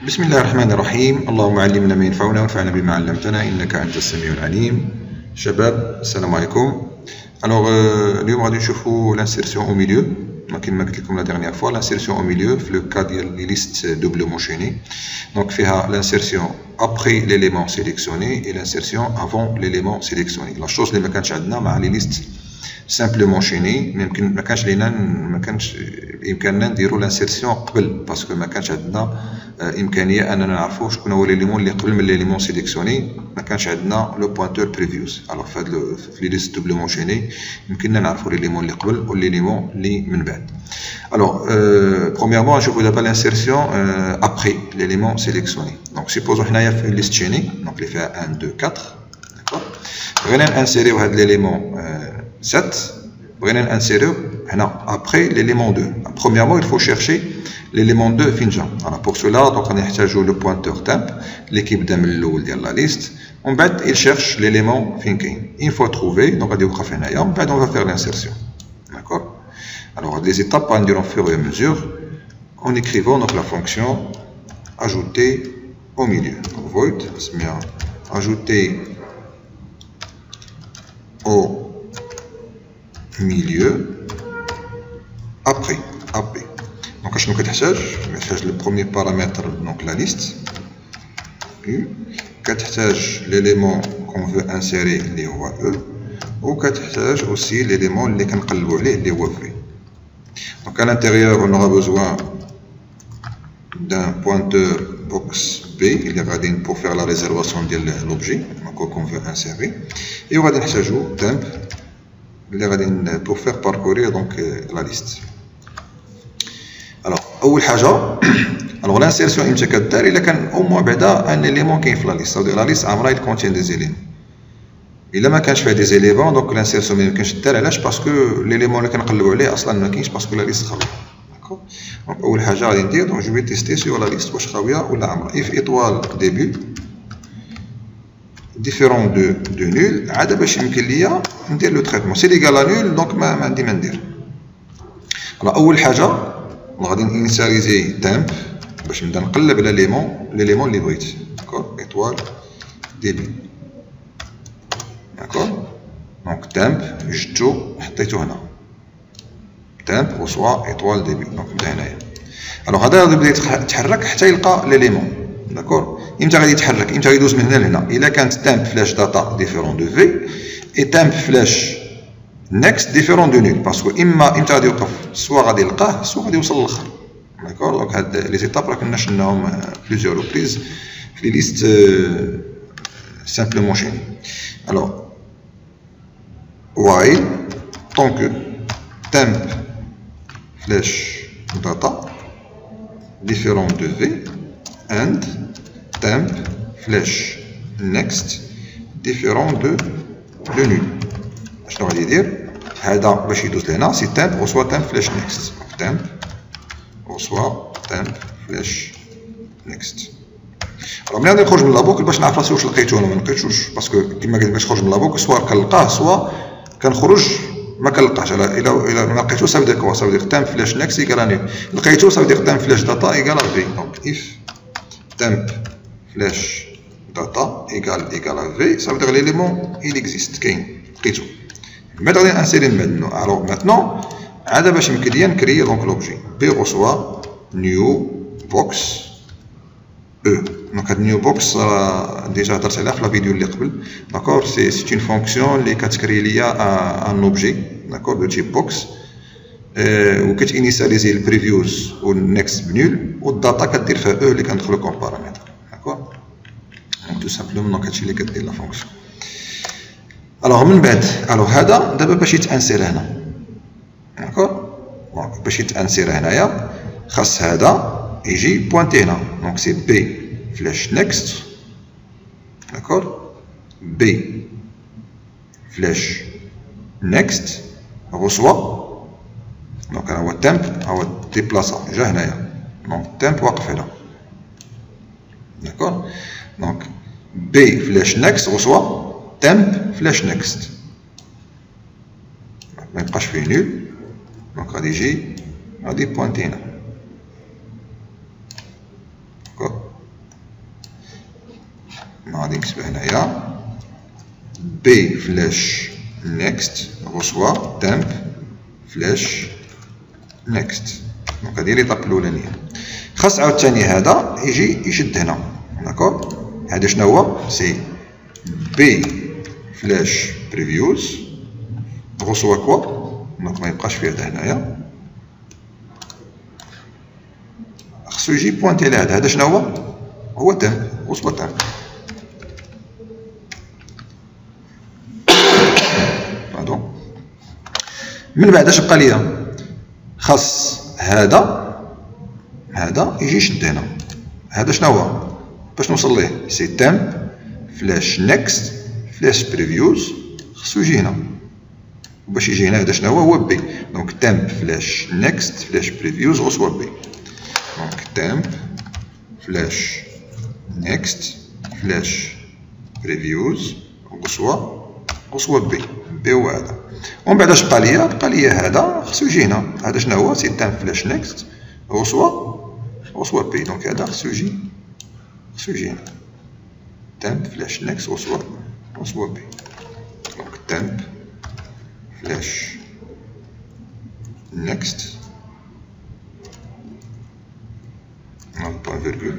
بسم الله الرحمن الرحيم. اللهم علمنا ما ينفعنا وانفعنا بما علمتنا انك انت السميع العليم. شباب السلام عليكم. اليوم غادي نشوفوا لانسيرسيون او ميليو. كما قلت لكم لا ديرنيير فوا لانسيرسيون او ميليو في لو كا ديال لي ليست دوبلومون شيني. دونك فيها لانسيرسيون ابري ليليمون سيليكسيوني اي لانسيرسيون افون ليليمون سيليكسيوني. لا شوز اللي ما كانتش عندنا مع لي ليست سامبلومون شيني ما كانش بامكاننا نديروا لانسيرسيون قبل باسكو ما كانش عندنا امكانيه اننا نعرفوا شكون هو ليليمون اللي قبل من ليليمون سيليكسيوني. ما كانش عندنا لو بوينتور بريفيوس. الوغ في لي ليست دوبلومون شيني يمكننا نعرفوا ليليمون اللي قبل والليليمون اللي من بعد. الوغ برومييرمون نشوفوا دابا لانسيرسيون ابري ليليمون سيليكسيوني. دونك سيبوزو حنايا في ليست شيني دونك اللي فيها 1 2 4 داكور. بغينا نانسيريو هاد ليليمون 7. بغينا نانسيريو هنا ابري ليليمون 2. برومييرمون il faut chercher ليليمون 2 فين جا. بور سولا دونك غادي نحتاجو لو بوينتور تامب اللي كيبدا من الاول ديال لا ليست ومن بعد il cherche ليليمون فين كاين. une fois trouvé دونك غادي يوقف هنايا ومن بعد on va faire l'insertion. داكور. alors les étapes on dira au fur et à mesure en écrivant donc la fonction ajouter au milieu. donc void سميها ajouter au milieu après. Donc شنو كتحتاج لو بروميير بارامتر دونك لا ليست كتحتاج ليليمون كون فو انسيري اللي هو او وكتحتاج اوسي ليليمون اللي كنقلبوا عليه اللي هو في. دونك à l'intérieur on aura besoin d'un pointeur box B اللي غادي pour faire la réservation ديال l'objet qu'on veut insérer et غادي نحتاجو temp اللي غادي pour faire parcourir donc la liste. alors اول حاجه alors l'insertion امتى كدار الا كان او موان بعدا ان ليليمون كاين في لا ليست. لا ليست عمرها il contient des éléments. الا ما كانش فيها دي زيليمون دونك لانسيرسيون ما يمكنش دار. علاش؟ باسكو ليليمون اللي كنقلبوا عليه اصلا ما كاينش باسكو لا ليست خاويه. داكور. دونك اول حاجه غادي ندير دونك جو في تيستي سور لا ليست واش خاويه ولا عامره. اف ايطوال ديبي ديفيرون دو نول. عاد باش يمكن ليا ندير لو تريتمون سي ليغال ا نول دونك ما عندي ما ندير. اول حاجه غادي انيسياليزي تامب باش نبدا نقلب على ليليمون اللي بغيت. داكور. ايطوال ديبي. داكور. دونك تامب جبتو حطيتو هنا تامب وسوا ايطوال ديبي. دونك بدا هنايا. الوغ هذا غادي يبدا يتحرك حتى يلقى ليليمون. داكور. امتى غادي يتحرك؟ امتى غيدوز من هنا لهنا؟ الا كانت تامب فلاش داتا ديفيرون دو في اي تامب فلاش نيكست ديفيرون دو نول باسكو اما امتى غادي يوقف سوا غادي يلقاه سوا غادي يوصل للاخر. داكور. دونك هاد لي زيتاب راه كنا شفناهم بليزيور ريبريز في لي ليست سامبلومون شيني. الوغ while tant que temp flash data différent de v and temp flash next différent de nul. شنو غادي يدير هذا باش يدوز لهنا سي temp وسوا temp flash next. temp وسوا temp flash next. ملي غادي نخرج من لابوكل باش نعرف راسي واش لقيتو ولا ما لقيتوش باسكو كيما قلت باش نخرج من لابوكل سوا كنلقاه سوا كنخرج ما كنلقاش. الا ما لقيتو صافي دير كوا صافي دير تامب فلاش نيكس ايكال نول. لقيتو صافي دير تامب فلاش داتا ايكال في. دونك اف تامب فلاش داتا ايكال في صافي دير ليليمون il existe كاين لقيتو. من بعد غادي انسيري من بعد. الوغ ماتنون عاد باش يمكن ليا نكري دونك لوبجي بي غوسوا نيو بوكس او. دونك هاد نيو بوكس ديجا هضرت عليها في لا فيديو اللي قبل. داكور. سي اون فونكسيون اللي كتكري ليا ان اوبجي داكور دو تيب بوكس و كتانيسياليزي البريفيوس والنيكست بنول والداتا كدير فيها او اللي كندخلو كوم بارامتر. داكور. دونك تو سامبلومون دونك هادشي اللي كدير لا فونكسيون. الوغ من بعد هذا دابا باش يتانسير هنا. داكور. دونك باش يتانسير هنايا خاص هذا يجي بوانتي هنا. دونك سي بي فلاش نيكست. داكور. بي فلاش نيكست غوسوا. دونك ها هو التامب ها هو ديبلاصا جا هنايا. دونك التامب واقف هنا. داكور. دونك بي فلاش نيكست غوسوا تامب فلاش نيكست ما يبقاش فيه نول. دونك غادي يجي غادي بوانتي هنا. غادي نكتب هنايا بي فلاش نيكست غوسوا تامب فلاش نيكست. دونك هادي ليطاب الاولانيه. خاص عاوتاني هذا يجي يشد هنا داكور. هذا شنو هو؟ سي بي فلاش بريفيوز غوسوا كوا. دونك ما يبقاش فيه هذا هنايا، خصو يجي بوانتي لهذا. هذا شنو هو؟ هو تامب غوسوا تامب. من بعد اش بقى ليا؟ خاص هذا يجي يشد هنا. هذا شنو هو؟ باش نوصل ليه سي تامب فلاش نيكست فلاش بريفيوز خصو يجي هنا. وباش يجي هنا هذا شنو هو؟ هو بي. دونك تامب فلاش نيكست فلاش بريفيوز غوسوا بي. دونك تامب فلاش نيكست فلاش بريفيوز غوسوا بي هو هذا. ومن بعد اش بقى ليا؟ بقى ليا هذا خصو يجي هنا. هذا شنو هو؟ سي تامب فلاش نيكست غوسوا بي. دونك هذا خصو يجي هنا. تامب فلاش نيكست غوسوا بي. دونك تامب فلاش نيكست بوان فيرغول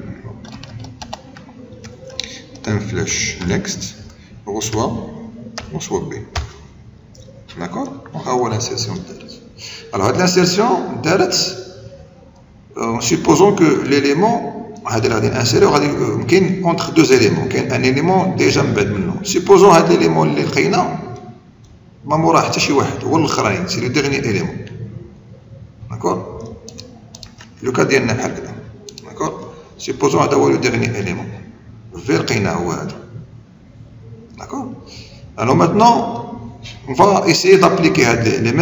تامب فلاش نيكست غوسوا بي. داكور. ها هو لانسيرسيون دارت. الوغ هاد لانسيرسيون دارت سيبوزون كو ليليمون هذا اللي غادي نانسيريو غادي كاين اونتر دو زيليمون. كاين ان اليمون ديجا من بعد منه. سيبوزون هاد ليليمون اللي لقينا ما موراه حتى شي واحد، هو الاخرين سي لو ديرني اليمون. داكور. لو كا ديالنا بحال هكذا. داكور. سيبوزون هذا هو لو ديرني اليمون في لقيناه هو هذا. داكور. الوغ ماتنون on va essayer d'appliquer les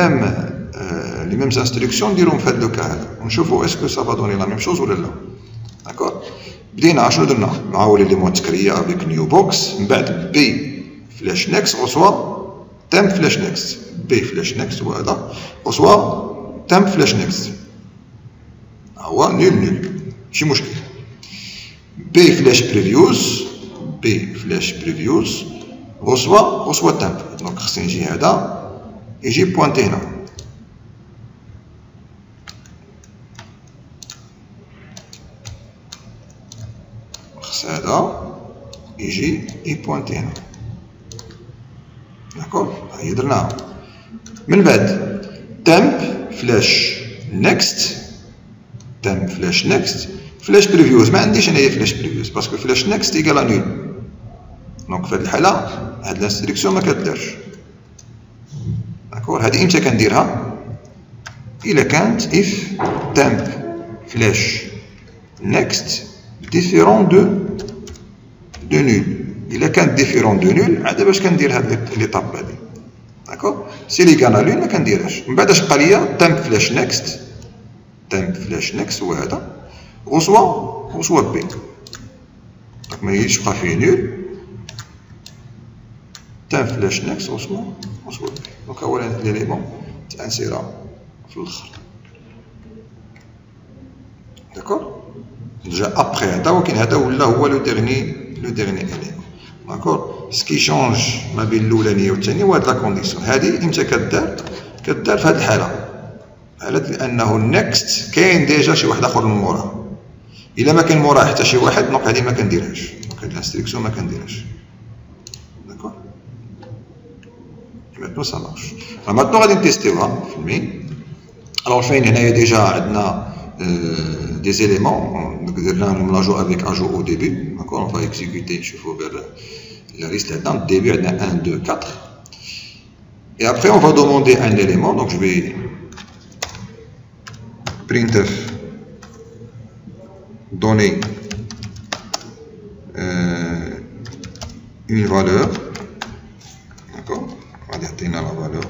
mêmes instructions نديرهم في هذا لو كا هذا ونشوفوا اسكو سا فا دوني لا ميم شوز ولا لا. داكور. بدينا شنو درنا؟ مع ليليمون التكريه افيك نيو بوكس. من بعد بي فلاش نيكست غوسوا تامب فلاش نيكست. بي فلاش نيكست هو هذا غوسوا تامب فلاش نيكست. هو نول ماشي مشكل. بي فلاش بريفيوز غوسوا تامب. دونك خصني يجي هذا يجي بوانتي هنا. خص هذا يجي يبوانتي هنا. داكور. هي درناها. من بعد تامب فلاش نيكست تامب فلاش نيكست فلاش بريفيوز. ما عنديش انايا فلاش بريفيوز باسكو فلاش نيكست ايكال نول. دونك في هاد الحالة هاد لانستركسيون ما كدارش. داكور. هادي امتى كنديرها؟ إلا كانت اف تامب فلاش نيكست ديفيرون دو نول. إلا كانت ديفيرون دو نول عاد باش كندير هاد ليطاب هادي. داكور. سي لي كان نول ما كنديرهاش. من بعد اش بقى ليا؟ تامب فلاش نيكست هو هذا غوسوا بي. دونك ما يجيش بقى فيه نول. تامب فلاش نيكست غوسوا بي. دونك هو ليليمون تانسيرا في الاخر. داكور. ديجا ابخي هذا ولكن هذا ولا هو لو ديرني اليمون. داكور. سكي شونج ما بين الاولانيه والثانيه هو هاد لا كونديسيون. هادي امتى كدار في هاد الحاله لانه النكست كاين ديجا شي واحد اخر من موراه. الا ما كان موراه حتى شي واحد دونك هادي ما كنديرهاش. دونك هاد لانستركسيون ما كنديرهاش. داكور. maintenant ça marche. Alors maintenant غادي نتيستيوها في المين. الوغ فين هنايا ديجا عندنا دي زيليمون درنا لهم لاجو افيك اجو او ديبي. داكور. اون فا اكزيكوتي نشوفو غير لا ليست عندنا الديبي عندنا 1 2 4 et après on va demander un élément. donc je vais printf donner une valeur. d'accord. غادي يعطينا لا فالور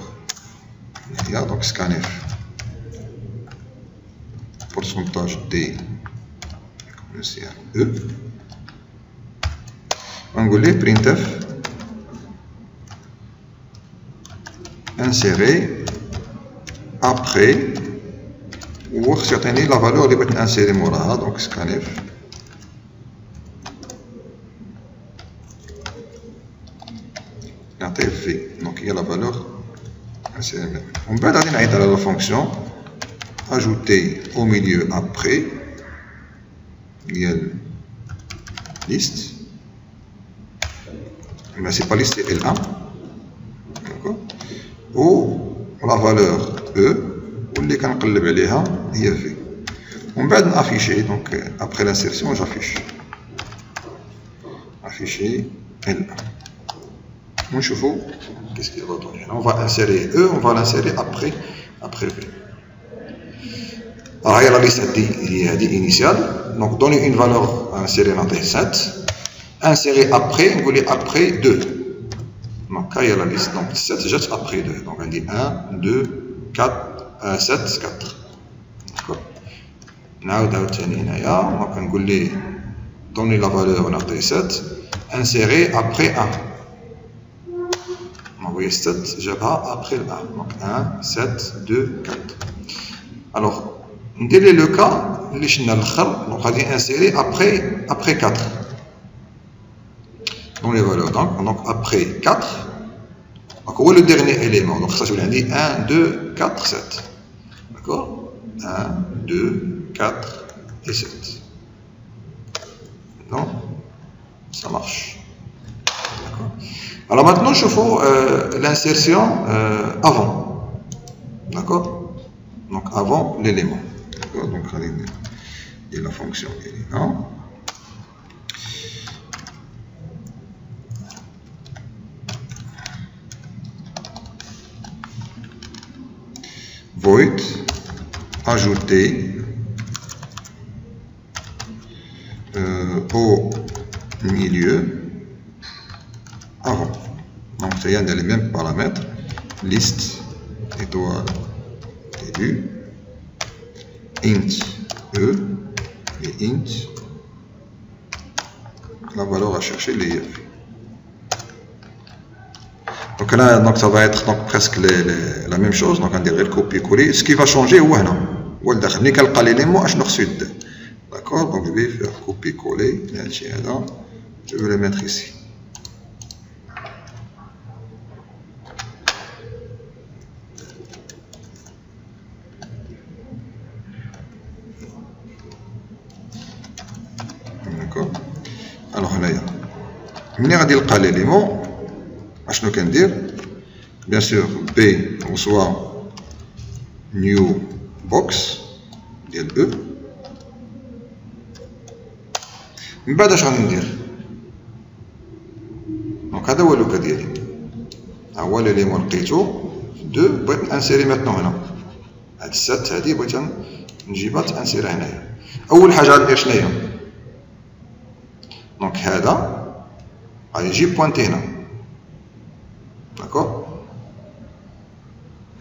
هي. دونك scanf pourcentage d commercial e. غنقول ليه printf insérer après هو خص يعطيني لا فالور اللي بغيت نانسيري موراها. دونك scanf il y a la valeur insérée maintenant. On va aller dans la fonction ajouter au milieu après il y a liste, mais c'est pas liste, c'est L1, d'accord, ou la valeur E واللي كنقلب عليها هي V. ومن بعد نافيشي دونك après l'insertion j'affiche afficher L1 ونشوفوا qu'est-ce qu'il va donner. On va insérer E, on va l'insérer après V. Alors, il y a la liste initiale. Donc, donner une valeur à insérer dans 7. Insérer après, on voulait après 2. Donc, il y a la liste. Donc, 7 jette après 2. Donc, on dit 1, 2, 4, 7, 4. D'accord. Donc, on voulait donner la valeur à 7. Insérer après 1. Vous voyez 7, je vais après le 1. Donc, 1, 7, 2, 4. Alors, dès le cas, on va insérer après 4 dans les valeurs. Donc après 4, donc où est le dernier élément? Donc ça je vous l'ai dit 1, 2, 4, 7. D'accord? 1, 2, 4 et 7. Donc ça marche. D'accord. Alors maintenant je fais l'insertion avant. D'accord? Donc avant l'élément. Donc, il y a la fonction élément. Void, ajouter au milieu avant. Donc, c'est les mêmes paramètres. Liste, étoile, début. Int E et int la valeur à chercher les F. Donc là donc ça va être donc presque la même chose. Donc on dirait le copier-coller. Ce qui va changer هو هنا هو الداخل ملي كنلقى ليليمون اشنو خصو يدير. D'accord. Donc je vais faire copier-coller هادشي هذا. Je vais le mettre ici. Alors là, ملي غادي نلقى ليليمون اشنو كندير؟ بيان سور بي reçoit new box ديال او. من بعد اش غندير؟ دونك هذا هو اللوكا ديالي. ها هو ليليمون لقيتو 2 بغيت نانسيري ماتنون هنا. هاد السات هادي بغيت نجيبها تانسيرها هنايا. اول حاجه غندير شناهي؟ Donc, هذا غادي يجي بوانتي هنا. داكور.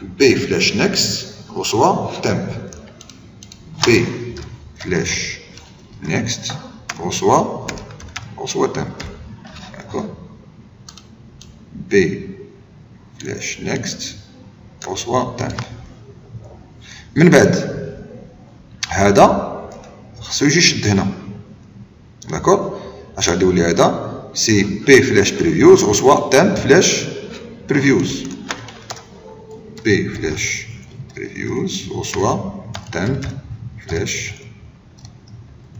بي فلاش نيكست reçoit temp. بي فلاش نيكست reçoit temp. داكور. بي فلاش نيكست reçoit temp. من بعد هذا خصو يجي يشد هنا. داكور. اش غادي يولي هذا؟ سي بي فلاش بريفيوز reçoit temp فلاش بريفيوز. بي فلاش بريفيوز reçoit temp فلاش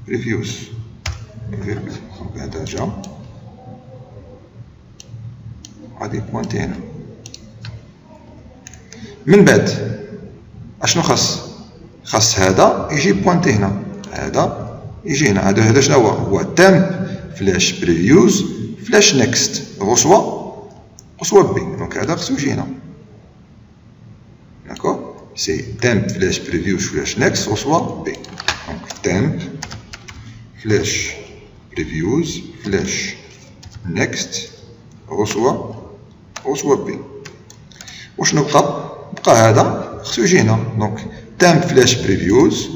بريفيوز. هذا جا غادي بوانتي هنا. من بعد اشنو خاص هذا يجي بوانتي هنا. هذا يجي هنا. هذا شنو هو temp فلاش بريفيوز فلاش نيكست reçoit بي. دونك هذا خصو يجي هنا. داكور. سي temp فلاش بريفيوز فلاش نيكست reçoit بي. دونك temp فلاش بريفيوز فلاش نيكست reçoit بي. وشنو بقى هذا خصو يجي هنا. دونك temp فلاش بريفيوز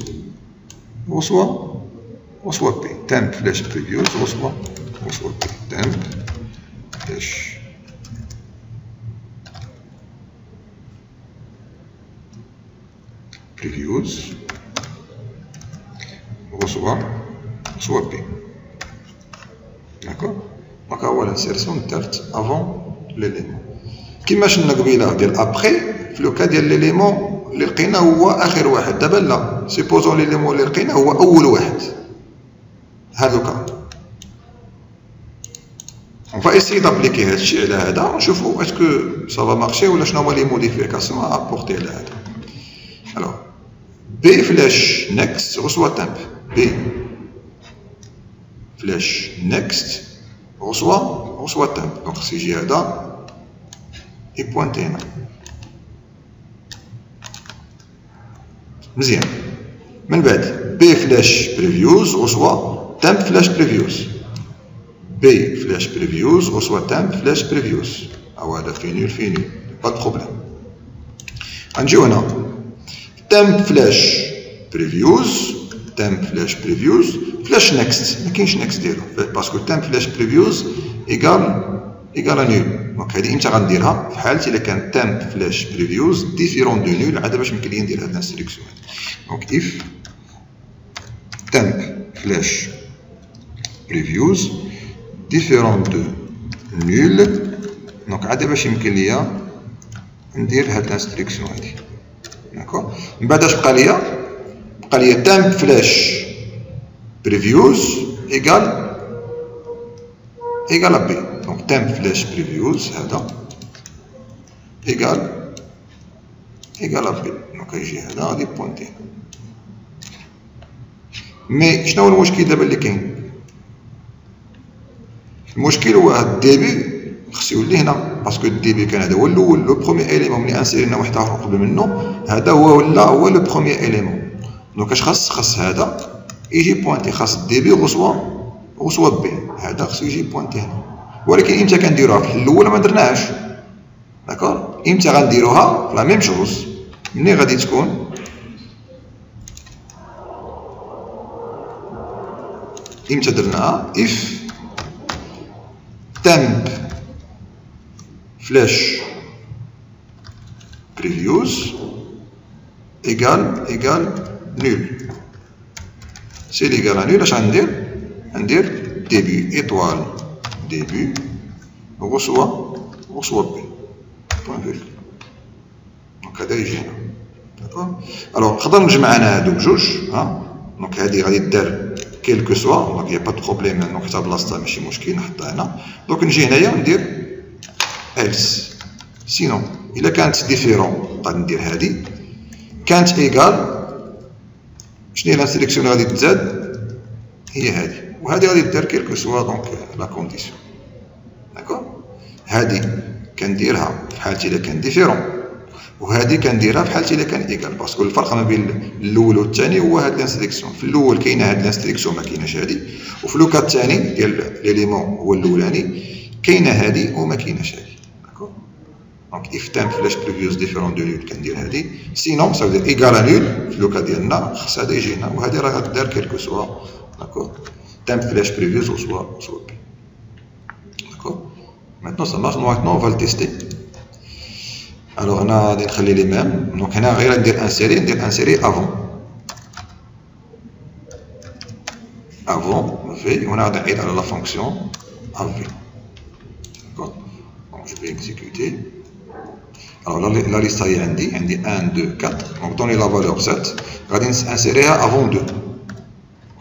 reçoit بي. temp فلاش بريفيوز reçoit بي. temp فلاش بريفيوز reçoit بي. داكور. دونك هو لانسيرسيون دارت افون ليليمون. كيما شفنا قبيله ديال ابخي في لو كا ديال ليليمون اللي لقينا هو اخر واحد. دابا لا، سيبوزون ليليمون اللي لقينا هو اول واحد. هذا كا on va essayer d'appliquer هادشي على هذا ونشوفوا اسكو ça va marcher ولا شنو هما لي موديفيكاسيون ابورتي على هذا. الوغ بي فلاش نيكست reçoit temp. بي فلاش نيكست reçoit temp. دونك خص يجي هذا يبوانتي هنا مزيان. من بعد بي فلاش بريفيوز reçoit temp فلاش بريفيوز. بي فلاش بريفيوز reçoit temp فلاش بريفيوز. أو هذا في نول با دو بروبليم. غنجيو هنا temp فلاش بريفيوز فلاش نيكست. ما كاينش نيكست ديالو باسكو temp فلاش بريفيوز ايكال نول. دونك هادي امتى غنديرها؟ في حالة إلا كان temp فلاش بريفيوز ديفيرون دو نول. عاد باش يمكن لي ندير هاد الانستركسيون هادي. دونك if temp فلاش بريفيوز ديفيرون دو نول. دونك عاد باش يمكن ليا ندير هاد الانستركسيون هادي. داكور. من بعد اش بقى ليا temp فلاش بريفيوز ايكال بي. دونك temp فلاش بريفيوز هذا ايكال بي. دونك يجي هذا غادي بوانتي. مي شنو هو المشكل دابا اللي كاين؟ المشكل هو هاد الديبي خص يولي هنا باسكو الديبي كان هذا هو الاول لو بروميي اليمون. ملي انسيرينا واحد اخر قبل منه هذا هو لو بروميي اليمون. دونك اش خص هذا يجي بوانتي. خاص الديبي غوسوا بي. هذا خصو يجي بوانتي هنا. ولكن امتى كنديروها؟ في الاول ما درناهاش. داكور. امتى غنديروها؟ لا ميم شوز. ملي غادي تكون امتى درناها؟ if temp فلاش بريفيوز ايكال نول. سي ليغال نول. اش غندير ديبي ايطوال ديبي غوسوا بي بوان فيرغول. دونك هذا يجي هنا. داكور. الوغ نقدر نجمع انا هادو بجوج. دونك هادي غادي دار كيلكو سوا. دونك يا با دو بروبليم. دونك حتى بلاصتها ماشي مشكل نحطها هنا. دونك نجي هنايا ندير إلس. سينون إلا كانت ديفيرون غادي ندير هادي. كانت إيكال شنو هي لانسيليكسيون غادي تزاد؟ هي هادي. وهادي غادي دار كيلكو سوا دونك لا كونديسيون. داكور. هادي كنديرها في حالة إلا كان ديفيرون وهادي كنديرها في حالة إلا كان إيكال. باسكو الفرق ما بين الأول والثاني هو هاد لانسيليكسيون. في الأول كاينة هاد لانسيليكسيون ما كايناش هادي. وفي لوكا الثاني ديال ليليمون هو الأولاني كاينة هادي وما كايناش هادي. داكور. دونك if temp فلاش بريفيوز ديفيرون دو نول كندير هادي. سينون سا فو دير ايكال نول. في لوكا ديالنا خص هذا يجي هنا وهادي راه غدار كيلكو سوا. داكور. temp فلاش بريفيوز غوسوا بي. داكور. maintenant ça marche. maintenant on va le tester. alors انا غادي نخلي لي ميم. دونك هنا غير ندير انسيري افون في. وهنا غادي نعيد على لا فونكسيون افي. داكور. دونك جو في اكزيكوتي. alors la liste هي عندي 1 2 4. دونك دوني لا فالور 7 غادي انسيريها افون 2.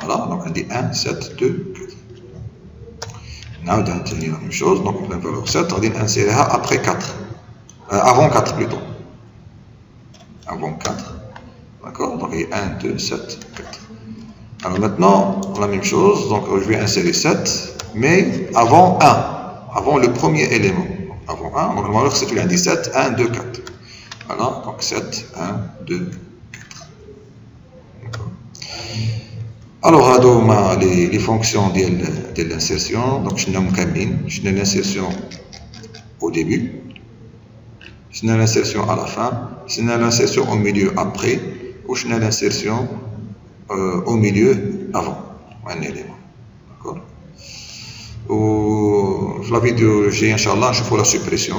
فوالا. دونك عندي 1 7 2 4. نعاودها ثاني لا ميم شوز. دونك لا فالور 7 غادي انسيريها ابخي 4. avant 4 plutôt. Avant 4. D'accord. Donc il y a 1, 2, 7, 4. Alors maintenant, la même chose. Donc je vais insérer 7, mais avant 1. Avant le premier élément. Avant 1. Donc normalement c'est tout 17, 1, 2, 4. Voilà. Donc 7, 1, 2, 4. D'accord. Alors, les fonctions de l'insertion. Donc je nomme Kamine. Je nomme l'insertion au début. Je n'ai l'insertion à la fin, je n'ai l'insertion au milieu après, ou je n'ai l'insertion au milieu avant, un élément. D'accord. Dans la vidéo, j'ai Inch'Allah, je fais la suppression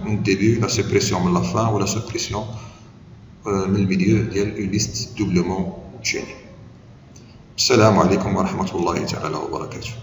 au début, la suppression à la fin, ou la suppression au milieu, il y a une liste doublement chaînée. Assalamu alaikum wa rahmatullahi ta'ala wa barakatuh.